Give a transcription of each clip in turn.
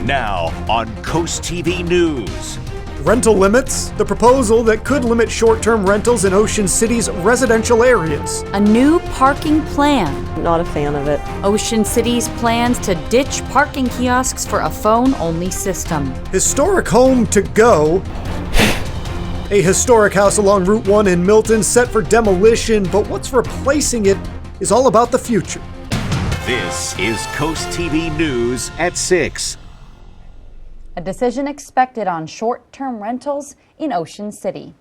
Now on CoastTV News. Rental limits, the proposal that could limit short-term rentals in Ocean City's residential areas. A new parking plan. Not a fan of it. Ocean City's plans to ditch parking kiosks for a phone-only system. Historic home to go. A historic house along Route 1 in Milton set for demolition, but what's replacing it is all about the future. This is CoastTV News at 6. A decision expected on short-term rentals in Ocean City.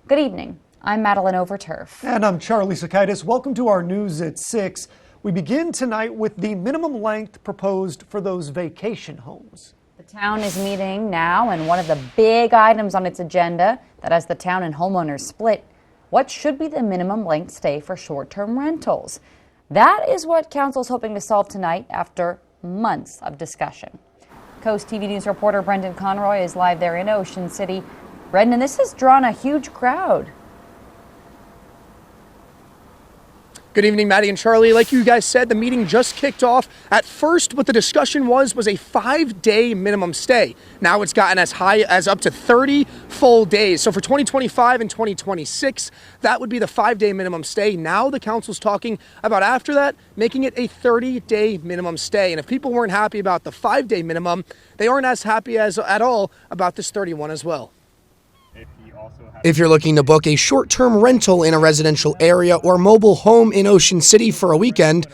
Good evening. I'm Madeline Overturf. And I'm Charlie Sakaitis. Welcome to our News at 6. We begin tonight with the minimum length proposed for those vacation homes. The town is meeting now, and one of the big items on its agenda that has the town and homeowners split, what should be the minimum length stay for short-term rentals? That is what council's hoping to solve tonight after months of discussion. Coast TV News reporter Brendan Conroy is live there in Ocean City. Brendan, this has drawn a huge crowd. Good evening, Maddie and Charlie. Like you guys said, the meeting just kicked off. At first, what the discussion was a 5-day minimum stay. Now it's gotten as high as up to 30 full days. So for 2025 and 2026, that would be the 5-day minimum stay. Now the council's talking about after that, making it a 30-day minimum stay. And if people weren't happy about the 5-day minimum, they aren't as happy as at all about this 31 as well. If you're looking to book a short-term rental in a residential area or mobile home in Ocean City for a weekend,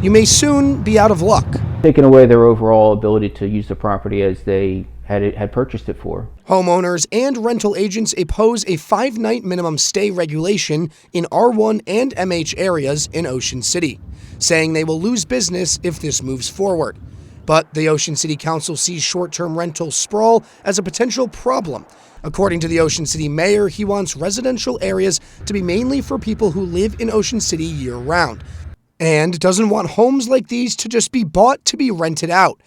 you may soon be out of luck. Taking away their overall ability to use the property as they had purchased it for. Homeowners and rental agents oppose a 5-night minimum stay regulation in R1 and MH areas in Ocean City, saying they will lose business if this moves forward. But the Ocean City Council sees short-term rental sprawl as a potential problem. According to the Ocean City mayor, he wants residential areas to be mainly for people who live in Ocean City year-round, and doesn't want homes like these to just be bought to be rented out.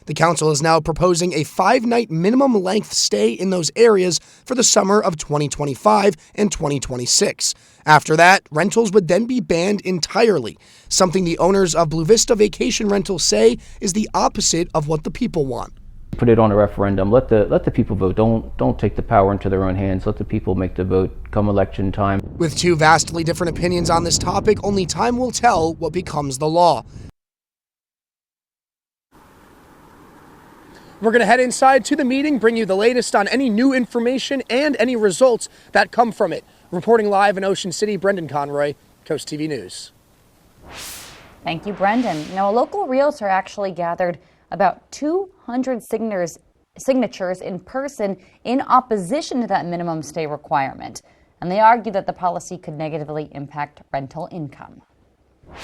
The council is now proposing a 5-night minimum length stay in those areas for the summer of 2025 and 2026. After that, rentals would then be banned entirely, something the owners of Blue Vista Vacation Rentals say is the opposite of what the people want. Put it on a referendum. Let the people vote. Don't take the power into their own hands. Let the people make the vote come election time. With two vastly different opinions on this topic, only time will tell what becomes the law. We're going to head inside to the meeting, bring you the latest on any new information and any results that come from it. Reporting live in Ocean City, Brendan Conroy, Coast TV News. Thank you, Brendan. Now, a local realtor actually gathered about 200 signatures in person in opposition to that minimum stay requirement. And they argue that the policy could negatively impact rental income.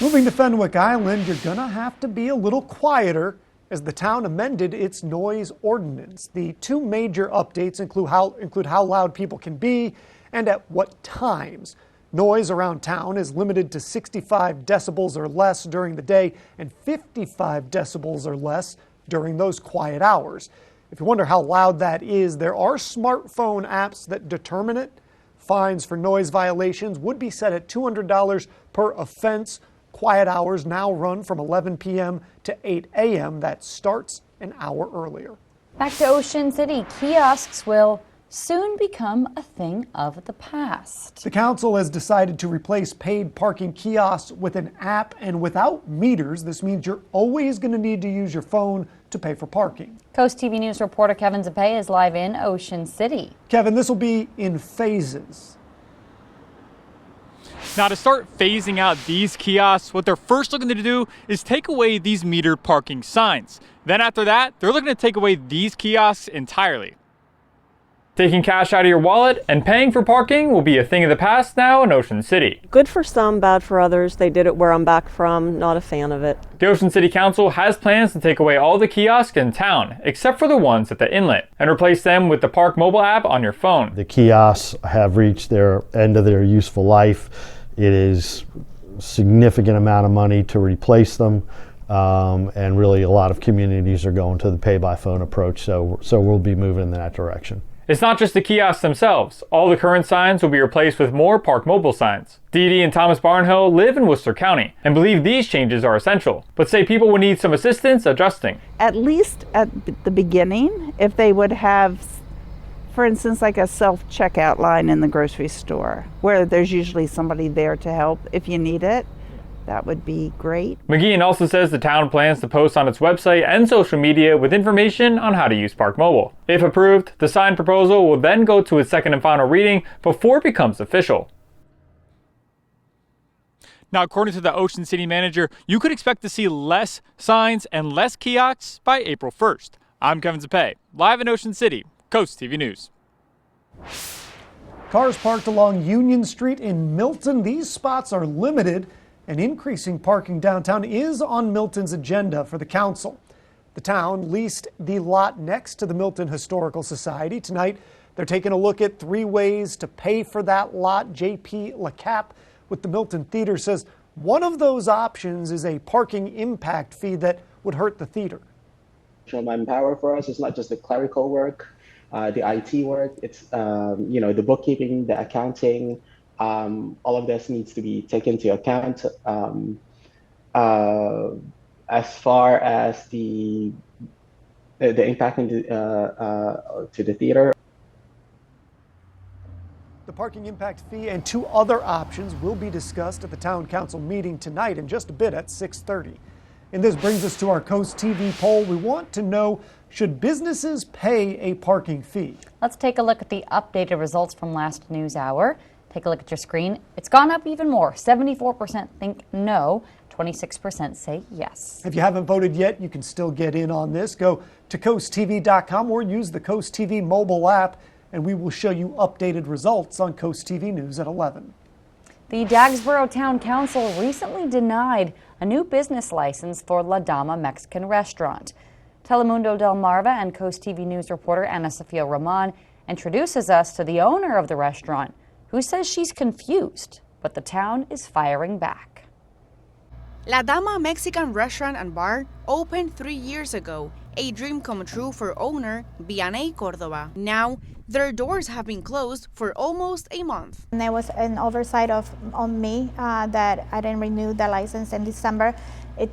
Moving to Fenwick Island, you're going to have to be a little quieter as the town amended its noise ordinance. The two major updates include how loud people can be and at what times. Noise around town is limited to 65 decibels or less during the day and 55 decibels or less during those quiet hours. If you wonder how loud that is, there are smartphone apps that determine it. Fines for noise violations would be set at $200 per offense. Quiet hours now run from 11 p.m. to 8 a.m. That starts an hour earlier. Back to Ocean City, kiosks will soon become a thing of the past. The council has decided to replace paid parking kiosks with an app and without meters. This means you're always going to need to use your phone to pay for parking. Coast TV News reporter Kevin Zapay is live in Ocean City. Kevin, this will be in phases. Now, to start phasing out these kiosks, what they're first looking to do is take away these metered parking signs. Then after that, they're looking to take away these kiosks entirely. Taking cash out of your wallet and paying for parking will be a thing of the past now in Ocean City. Good for some, bad for others. They did it where I'm back from. Not a fan of it. The Ocean City Council has plans to take away all the kiosks in town, except for the ones at the inlet, and replace them with the Park mobile app on your phone. The kiosks have reached their end of their useful life. It is a significant amount of money to replace them. And really a lot of communities are going to the pay-by-phone approach, so we'll be moving in that direction. It's not just the kiosks themselves. All the current signs will be replaced with more Park Mobile signs. Dee Dee and Thomas Barnhill live in Worcester County and believe these changes are essential, but say people would need some assistance adjusting. At least at the beginning, if they would have, for instance, like a self-checkout line in the grocery store, where there's usually somebody there to help if you need it, that would be great. McGeehan also says the town plans to post on its website and social media with information on how to use Park Mobile. If approved, the sign proposal will then go to its second and final reading before it becomes official. Now, according to the Ocean City manager, you could expect to see less signs and less kiosks by April 1st. I'm Kevin Zapay, live in Ocean City, Coast TV News. Cars parked along Union Street in Milton. These spots are limited, and increasing parking downtown is on Milton's agenda for the council. The town leased the lot next to the Milton Historical Society. Tonight, they're taking a look at 3 ways to pay for that lot. J.P. LaCap with the Milton Theater says one of those options is a parking impact fee that would hurt the theater. Manpower for us is not just the clerical work, the IT work. It's the bookkeeping, the accounting. All of this needs to be taken into account. As far as the impact to the theater. The parking impact fee and 2 other options will be discussed at the town council meeting tonight in just a bit at 6:30. And this brings us to our Coast TV poll. We want to know, should businesses pay a parking fee? Let's take a look at the updated results from last news hour. Take a look at your screen. It's gone up even more. 74% think no, 26% say yes. If you haven't voted yet, you can still get in on this. Go to coasttv.com or use the Coast TV mobile app, and we will show you updated results on Coast TV News at 11. The Dagsboro Town Council recently denied a new business license for La Dama Mexican restaurant. Telemundo Del Marva and Coast TV News reporter Ana Sofia Roman introduces us to the owner of the restaurant, who says she's confused, but the town is firing back. La Dama Mexican restaurant and bar opened 3 years ago, a dream come true for owner Vianey Cordova. Now, their doors have been closed for almost a month. And there was an oversight on me that I didn't renew the license in December.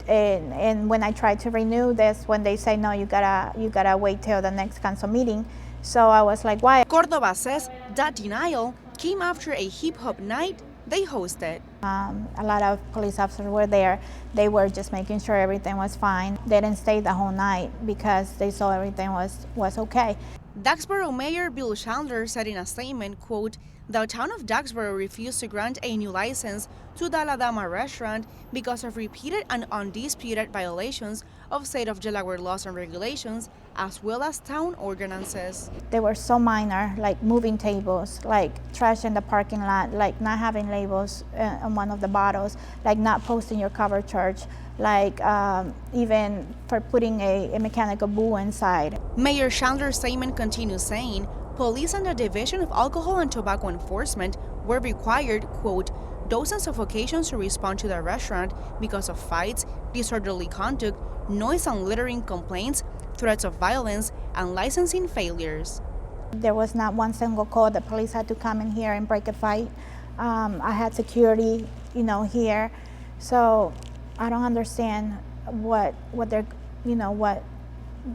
And when I tried to renew this, when they say no, you gotta wait till the next council meeting. So I was like, why? Cordova says that denial came after a hip-hop night they hosted. A lot of police officers were there. They were just making sure everything was fine. They didn't stay the whole night because they saw everything was okay. Dagsboro Mayor Bill Chandler said in a statement, quote, "The town of Dagsboro refused to grant a new license to the La Dama restaurant because of repeated and undisputed violations of state of Delaware laws and regulations, as well as town ordinances." They were so minor, like moving tables, like trash in the parking lot, like not having labels on one of the bottles, like not posting your cover charge, like even for putting a mechanical bull inside. Mayor Chandler's statement continues saying, police and the Division of Alcohol and Tobacco Enforcement were required, quote, "dozens of occasions to respond to the restaurant because of fights, disorderly conduct, noise and littering complaints, threats of violence, and licensing failures." There was not one single call. The police had to come in here and break a fight. I had security, here. So I don't understand what they're,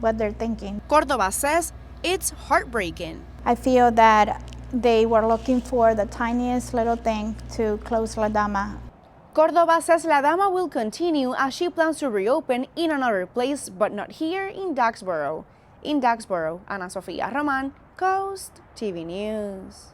what they're thinking. Cordova says it's heartbreaking. I feel that they were looking for the tiniest little thing to close La Dama. Cordova says La Dama will continue as she plans to reopen in another place, but not here in Dagsboro. In Dagsboro, Ana Sofia Roman, Coast TV News.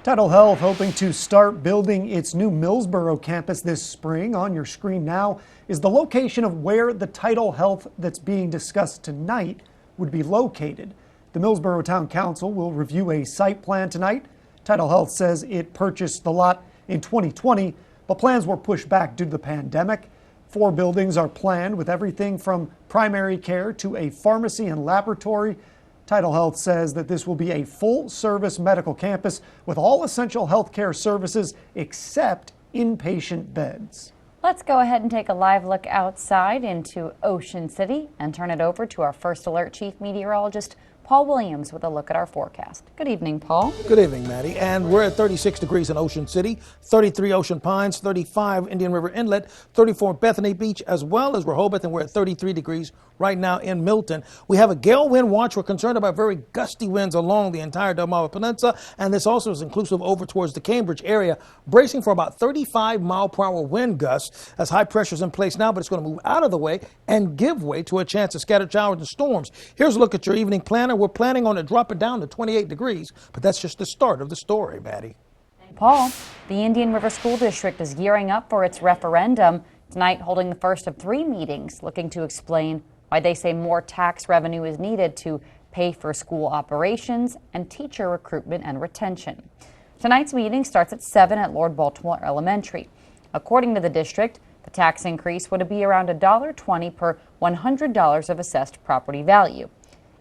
Tidal Health hoping to start building its new Millsboro campus this spring. On your screen now is the location of where the Tidal Health that's being discussed tonight would be located. The Millsboro Town Council will review a site plan tonight. Tidal Health says it purchased the lot in 2020, but plans were pushed back due to the pandemic. 4 buildings are planned with everything from primary care to a pharmacy and laboratory. Tidal Health says that this will be a full-service medical campus with all essential health care services except inpatient beds. Let's go ahead and take a live look outside into Ocean City and turn it over to our First Alert Chief Meteorologist Paul Williams with a look at our forecast. Good evening, Paul. Good evening, Maddie. And we're at 36 degrees in Ocean City, 33 Ocean Pines, 35 Indian River Inlet, 34 Bethany Beach, as well as Rehoboth, and we're at 33 degrees right now in Milton. We have a gale wind watch. We're concerned about very gusty winds along the entire Delmarva Peninsula, and this also is inclusive over towards the Cambridge area, bracing for about 35-mile-per-hour wind gusts as high pressure's in place now, but it's going to move out of the way and give way to a chance of scattered showers and storms. Here's a look at your evening planner. We're planning on it dropping down to 28 degrees, but that's just the start of the story, Maddie. Paul, the Indian River School District is gearing up for its referendum tonight, holding the first of 3 meetings looking to explain why they say more tax revenue is needed to pay for school operations and teacher recruitment and retention. Tonight's meeting starts at 7 at Lord Baltimore Elementary. According to the district, the tax increase would be around $1.20 per $100 of assessed property value.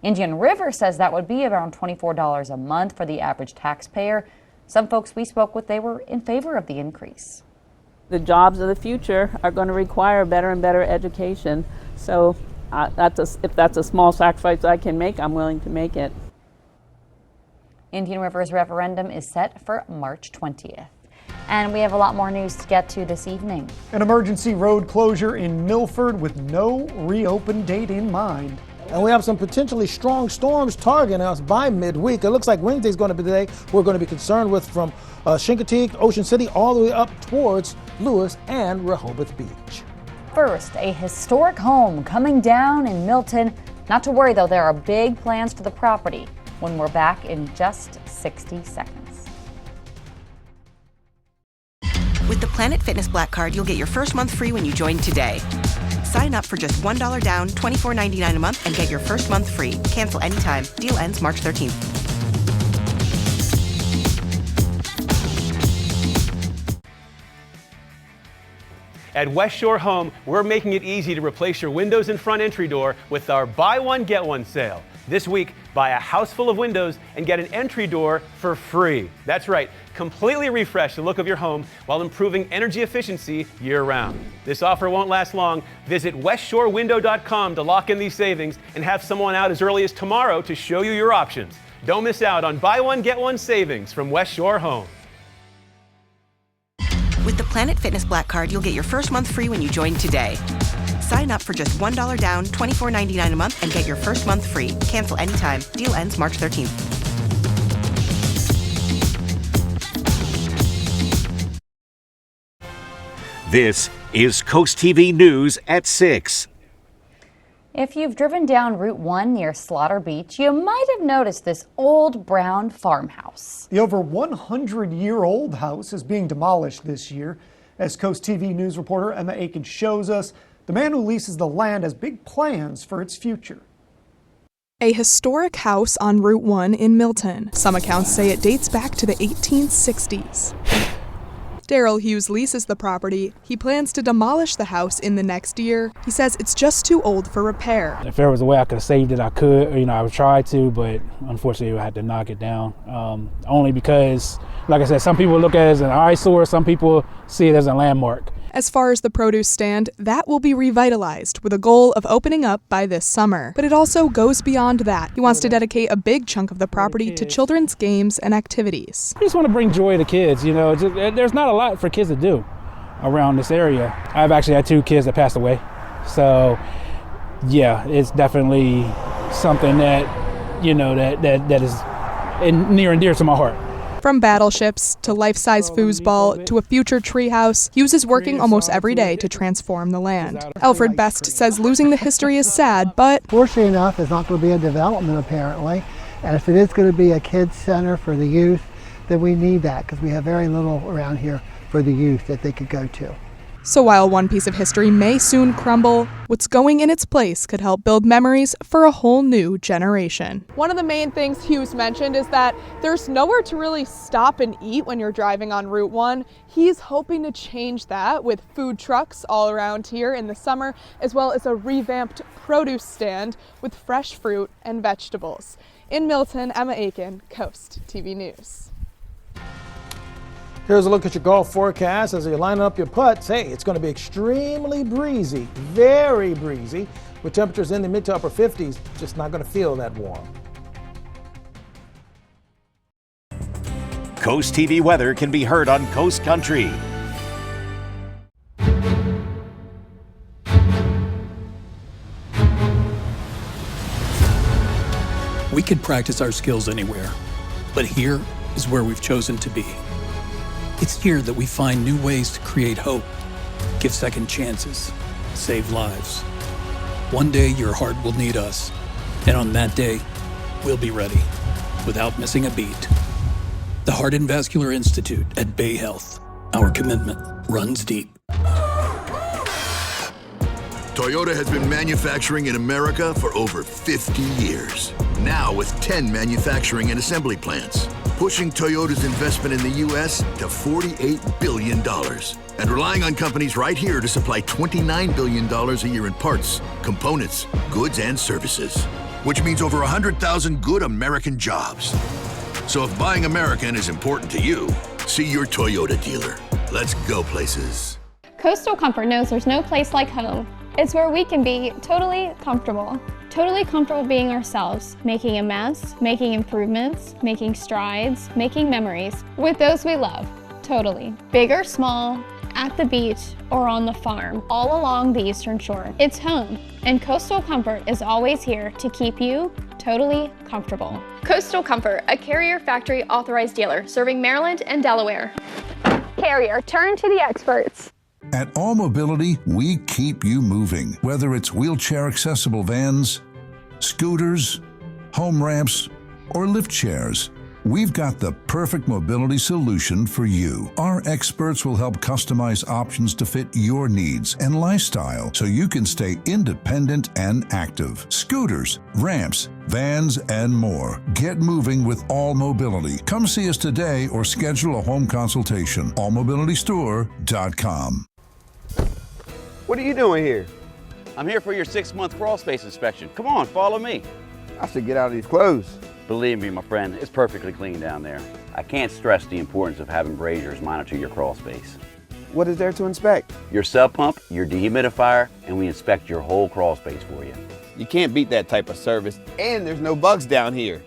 Indian River says that would be around $24 a month for the average taxpayer. Some folks we spoke with, they were in favor of the increase. The jobs of the future are going to require better and better education. So if that's a small sacrifice I can make, I'm willing to make it. Indian River's referendum is set for March 20th. And we have a lot more news to get to this evening. An emergency road closure in Milford with no reopen date in mind. And we have some potentially strong storms targeting us by midweek. It looks like Wednesday's going to be the day we're going to be concerned with, from Chincoteague, Ocean City, all the way up towards Lewis and Rehoboth Beach. First, a historic home coming down in Milton. Not to worry, though, there are big plans for the property when we're back in just 60 seconds. With the Planet Fitness Black Card, you'll get your first month free when you join today. Sign up for just $1 down, $24.99 a month, and get your first month free. Cancel anytime. Deal ends March 13th. At West Shore Home, we're making it easy to replace your windows and front entry door with our Buy One, Get One sale. This week, buy a house full of windows and get an entry door for free. That's right, completely refresh the look of your home while improving energy efficiency year-round. This offer won't last long. Visit westshorewindow.com to lock in these savings and have someone out as early as tomorrow to show you your options. Don't miss out on Buy One, Get One savings from West Shore Home. With the Planet Fitness Black Card, you'll get your first month free when you join today. Sign up for just $1 down, $24.99 a month, and get your first month free. Cancel anytime. Deal ends March 13th. This is Coast TV News at 6. If you've driven down Route 1 near Slaughter Beach, you might have noticed this old brown farmhouse. The over 100-year-old house is being demolished this year. As Coast TV News reporter Emma Aiken shows us, the man who leases the land has big plans for its future. A historic house on Route 1 in Milton. Some accounts say it dates back to the 1860s. Daryl Hughes leases the property. He plans to demolish the house in the next year. He says it's just too old for repair. If there was a way I could have saved it, I could. I would try to, but unfortunately I had to knock it down. Only because, like I said, some people look at it as an eyesore, some people see it as a landmark. As far as the produce stand, that will be revitalized with a goal of opening up by this summer. But it also goes beyond that. He wants to dedicate a big chunk of the property to children's games and activities. I just want to bring joy to kids. There's not a lot for kids to do around this area. I've actually had 2 kids that passed away. So, yeah, it's definitely something that, that is near and dear to my heart. From battleships to life-size foosball to a future treehouse, Hughes is working almost every day to transform the land. Alfred Best says losing the history is sad, but fortunately enough, it's not going to be a development apparently. And if it is going to be a kids center for the youth, then we need that because we have very little around here for the youth that they could go to. So while one piece of history may soon crumble, what's going in its place could help build memories for a whole new generation. One of the main things Hughes mentioned is that there's nowhere to really stop and eat when you're driving on Route 1. He's hoping to change that with food trucks all around here in the summer, as well as a revamped produce stand with fresh fruit and vegetables. In Milton, Emma Aiken, Coast TV News. Here's a look at your golf forecast as you line up your putts. Hey, it's going to be extremely breezy, very breezy, with temperatures in the mid to upper 50s, just not going to feel that warm. Coast TV weather can be heard on Coast Country. We could practice our skills anywhere, but here is where we've chosen to be. It's here that we find new ways to create hope, give second chances, save lives. One day your heart will need us, and on that day, we'll be ready, without missing a beat. The Heart and Vascular Institute at Bay Health. Our commitment runs deep. Toyota has been manufacturing in America for over 50 years. Now with 10 manufacturing and assembly plants, pushing Toyota's investment in the U.S. to $48 billion. And relying on companies right here to supply $29 billion a year in parts, components, goods, and services. Which means over 100,000 good American jobs. So if buying American is important to you, see your Toyota dealer. Let's go places. Coastal Comfort knows there's no place like home. It's where we can be totally comfortable. Totally comfortable being ourselves, making a mess, making improvements, making strides, making memories with those we love. Totally. Big or small, at the beach, or on the farm, all along the Eastern Shore. It's home, and Coastal Comfort is always here to keep you totally comfortable. Coastal Comfort, a Carrier Factory authorized dealer serving Maryland and Delaware. Carrier, turn to the experts. At All Mobility, we keep you moving. Whether it's wheelchair-accessible vans, scooters, home ramps, or lift chairs, we've got the perfect mobility solution for you. Our experts will help customize options to fit your needs and lifestyle so you can stay independent and active. Scooters, ramps, vans, and more. Get moving with All Mobility. Come see us today or schedule a home consultation. allmobilitystore.com. What are you doing here? I'm here for your 6-month crawl space inspection. Come on, follow me. I should get out of these clothes. Believe me, my friend, it's perfectly clean down there. I can't stress the importance of having braziers monitor your crawl space. What is there to inspect? Your sub pump, your dehumidifier, and we inspect your whole crawl space for you. You can't beat that type of service, and there's no bugs down here.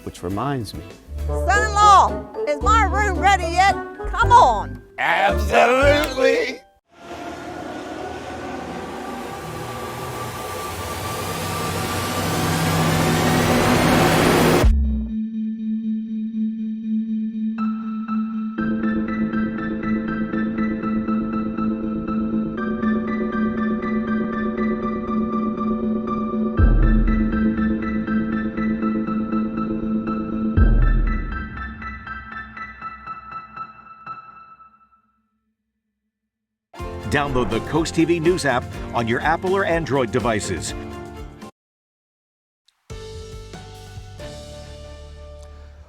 Which reminds me. Son-in-law, is my room ready yet? Come on. Absolutely. Download the Coast TV News app on your Apple or Android devices.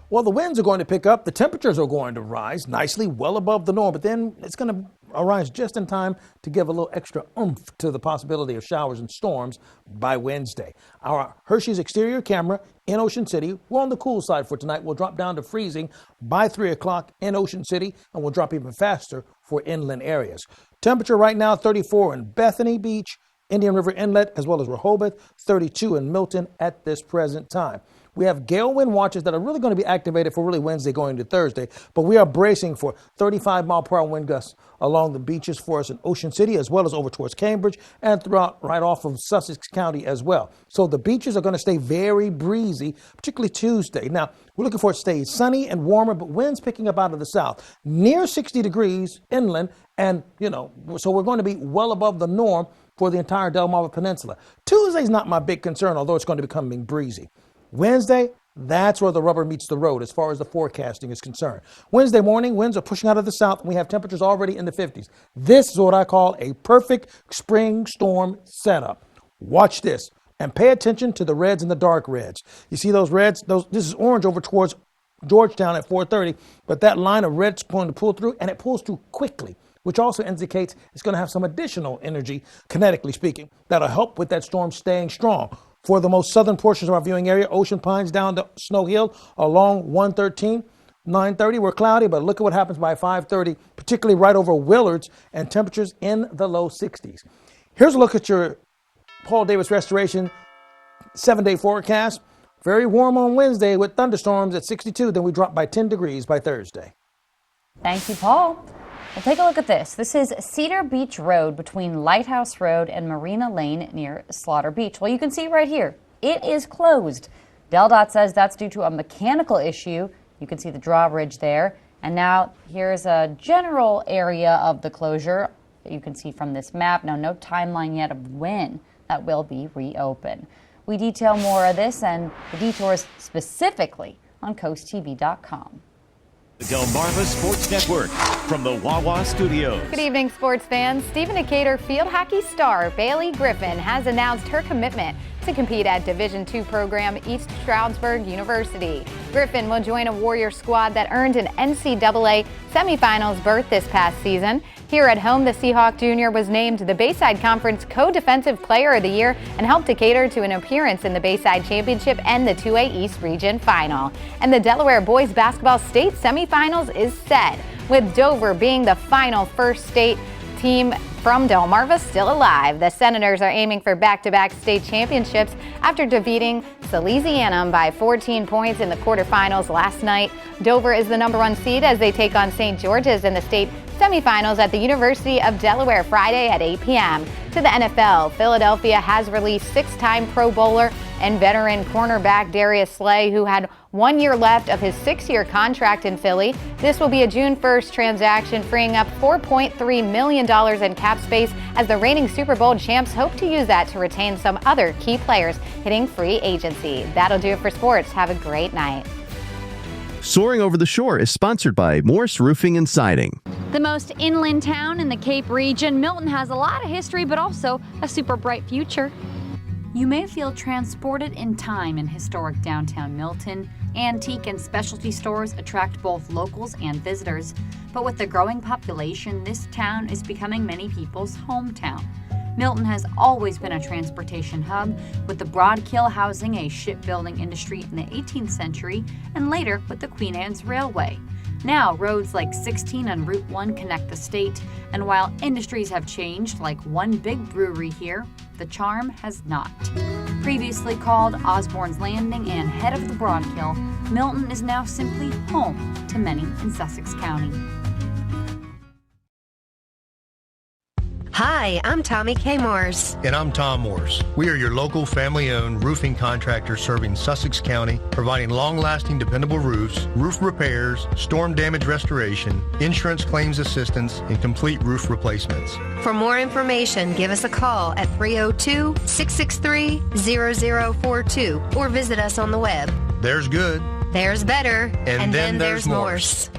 Well, the winds are going to pick up. The temperatures are going to rise nicely, well above the norm, but then it's going to arise just in time to give a little extra oomph to the possibility of showers and storms by Wednesday. Our Hershey's exterior camera in Ocean City, we're on the cool side for tonight. We'll drop down to freezing by 3 o'clock in Ocean City, and we'll drop even faster for inland areas. Temperature right now, 34 in Bethany Beach, Indian River Inlet, as well as Rehoboth, 32 in Milton at this present time. We have gale wind watches that are really going to be activated for really Wednesday going to Thursday, but we are bracing for 35-mile-per-hour wind gusts along the beaches for us in Ocean City, as well as over towards Cambridge and throughout right off of Sussex County as well. So the beaches are going to stay very breezy, particularly Tuesday. Now, we're looking for it to stay sunny and warmer, but winds picking up out of the south, near 60 degrees inland, and, so we're going to be well above the norm for the entire Delmarva Peninsula. Tuesday's not my big concern, although it's going to be becoming breezy. Wednesday, that's where the rubber meets the road as far as the forecasting is concerned. Wednesday morning, winds are pushing out of the south, and we have temperatures already in the 50s. This is what I call a perfect spring storm setup. Watch this and pay attention to the reds and the dark reds. You see those reds? This is orange over towards Georgetown at 4:30, but that line of red's going to pull through, and it pulls through quickly, which also indicates it's going to have some additional energy, kinetically speaking, that'll help with that storm staying strong. For the most southern portions of our viewing area, Ocean Pines down to Snow Hill along 113, 9:30, we're cloudy, but look at what happens by 5:30, particularly right over Willards, and temperatures in the low 60s. Here's a look at your Paul Davis Restoration 7-day forecast. Very warm on Wednesday with thunderstorms at 62. Then we drop by 10 degrees by Thursday. Thank you, Paul. Well, take a look at this. This is Cedar Beach Road between Lighthouse Road and Marina Lane near Slaughter Beach. Well, you can see right here, it is closed. DelDOT says that's due to a mechanical issue. You can see the drawbridge there. And now here's a general area of the closure that you can see from this map. Now, no timeline yet of when that will be reopened. We detail more of this and the detours specifically on CoastTV.com. The Delmarva Sports Network from the Wawa Studios. Good evening, sports fans. Stephen Decatur field hockey star Bailey Griffin has announced her commitment to compete at Division II program East Stroudsburg University. Griffin will join a Warrior squad that earned an NCAA semifinals berth this past season. Here at home, the Seahawk Junior was named the Bayside Conference Co-Defensive Player of the Year and helped Decatur to an appearance in the Bayside Championship and the 2A East Region Final. And the Delaware Boys Basketball State Semifinals is set, with Dover being the final first state team from Delmarva still alive. The Senators are aiming for back-to-back state championships after defeating Salesianum by 14 points in the quarterfinals last night. Dover is the #1 seed as they take on St. George's in the state semifinals at the University of Delaware Friday at 8 p.m. To the NFL, Philadelphia has released 6-time Pro Bowler and veteran cornerback Darius Slay, who had 1 year left of his 6-year contract in Philly. This will be a June 1st transaction, freeing up $4.3 million in cap space as the reigning Super Bowl champs hope to use that to retain some other key players hitting free agency. That'll do it for sports. Have a great night. Soaring Over the Shore is sponsored by Morse Roofing and Siding. The most inland town in the Cape region, Milton has a lot of history, but also a super bright future. You may feel transported in time in historic downtown Milton. Antique and specialty stores attract both locals and visitors. But with the growing population, this town is becoming many people's hometown. Milton has always been a transportation hub, with the Broadkill housing a shipbuilding industry in the 18th century, and later with the Queen Anne's Railway. Now, roads like 16 and Route 1 connect the state, and while industries have changed, like one big brewery here, the charm has not. Previously called Osborne's Landing and head of the Broadkill, Milton is now simply home to many in Sussex County. Hi, I'm Tommy K. Morse. And I'm Tom Morse. We are your local family-owned roofing contractor serving Sussex County, providing long-lasting, dependable roofs, roof repairs, storm damage restoration, insurance claims assistance, and complete roof replacements. For more information, give us a call at 302-663-0042 or visit us on the web. There's good. There's better. And then there's Morse.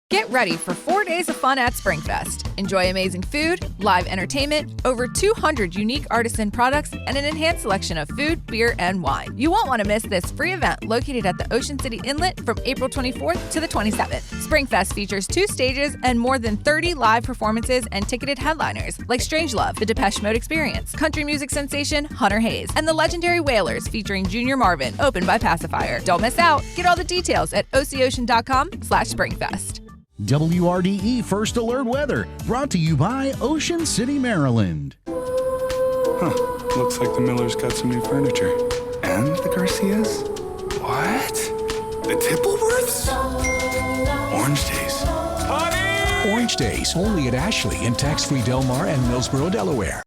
Get ready for 4 days of fun at SpringFest. Enjoy amazing food, live entertainment, over 200 unique artisan products, and an enhanced selection of food, beer, and wine. You won't want to miss this free event located at the Ocean City Inlet from April 24th to the 27th. SpringFest features 2 stages and more than 30 live performances and ticketed headliners like Strangelove, the Depeche Mode Experience, country music sensation Hunter Hayes, and the legendary Wailers featuring Junior Marvin, opened by Pacifier. Don't miss out. Get all the details at ococean.com/SpringFest. WRDE First Alert Weather, brought to you by Ocean City, Maryland. Looks like the Millers got some new furniture. And the Garcias? What? The Tippleworths? Orange Days. Honey! Orange Days, only at Ashley in tax-free Del Mar and Millsboro, Delaware.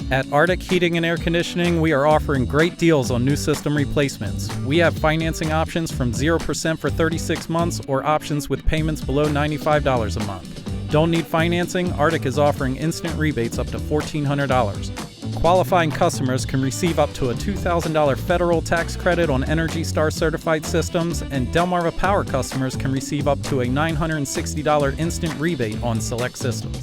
At Arctic Heating and Air Conditioning, we are offering great deals on new system replacements. We have financing options from 0% for 36 months or options with payments below $95 a month. Don't need financing? Arctic is offering instant rebates up to $1,400. Qualifying customers can receive up to a $2,000 federal tax credit on Energy Star certified systems, and Delmarva Power customers can receive up to a $960 instant rebate on select systems.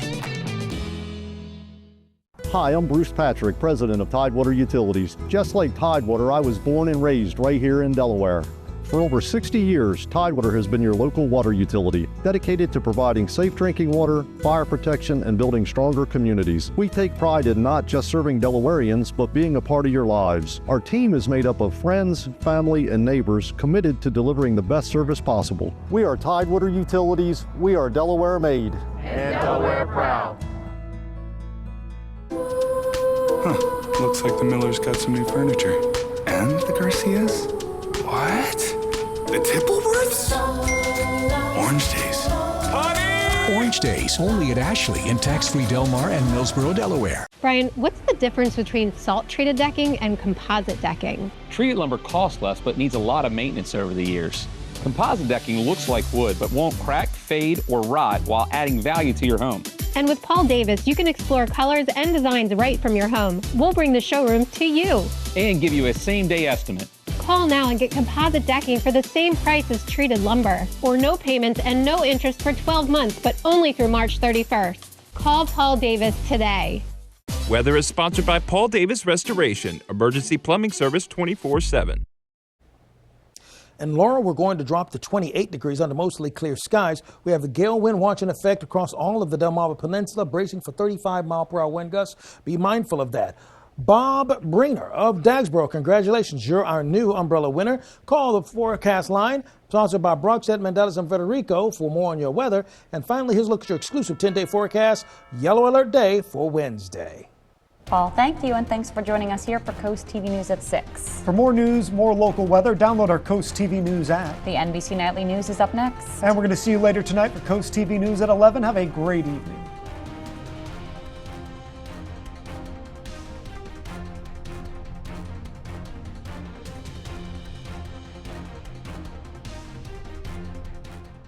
Hi, I'm Bruce Patrick, president of Tidewater Utilities. Just like Tidewater, I was born and raised right here in Delaware. For over 60 years, Tidewater has been your local water utility, dedicated to providing safe drinking water, fire protection, and building stronger communities. We take pride in not just serving Delawareans, but being a part of your lives. Our team is made up of friends, family, and neighbors committed to delivering the best service possible. We are Tidewater Utilities. We are Delaware made. And Delaware proud. Looks like the Millers got some new furniture. And the Garcias? What? The Tippleworths? Orange Days. Orange Days, only at Ashley in tax-free Del Mar and Millsboro, Delaware. Brian, what's the difference between salt-treated decking and composite decking? Treated lumber costs less but needs a lot of maintenance over the years. Composite decking looks like wood but won't crack, fade, or rot while adding value to your home. And with Paul Davis, you can explore colors and designs right from your home. We'll bring the showroom to you. And give you a same-day estimate. Call now and get composite decking for the same price as treated lumber. Or no payments and no interest for 12 months, but only through March 31st. Call Paul Davis today. Weather is sponsored by Paul Davis Restoration, emergency plumbing service 24/7. In Laurel, we're going to drop to 28 degrees under mostly clear skies. We have the gale wind watch in effect across all of the Delmarva Peninsula, bracing for 35-mile-per-hour wind gusts. Be mindful of that. Bob Breener of Dagsboro, congratulations. You're our new umbrella winner. Call the forecast line, sponsored by Brockstedt, Mendelis, and Federico for more on your weather. And finally, here's a look at your exclusive 10-day forecast, Yellow Alert Day for Wednesday. Paul, thank you, and thanks for joining us here for Coast TV News at 6. For more news, more local weather, download our Coast TV News app. The NBC Nightly News is up next. And we're going to see you later tonight for Coast TV News at 11. Have a great evening.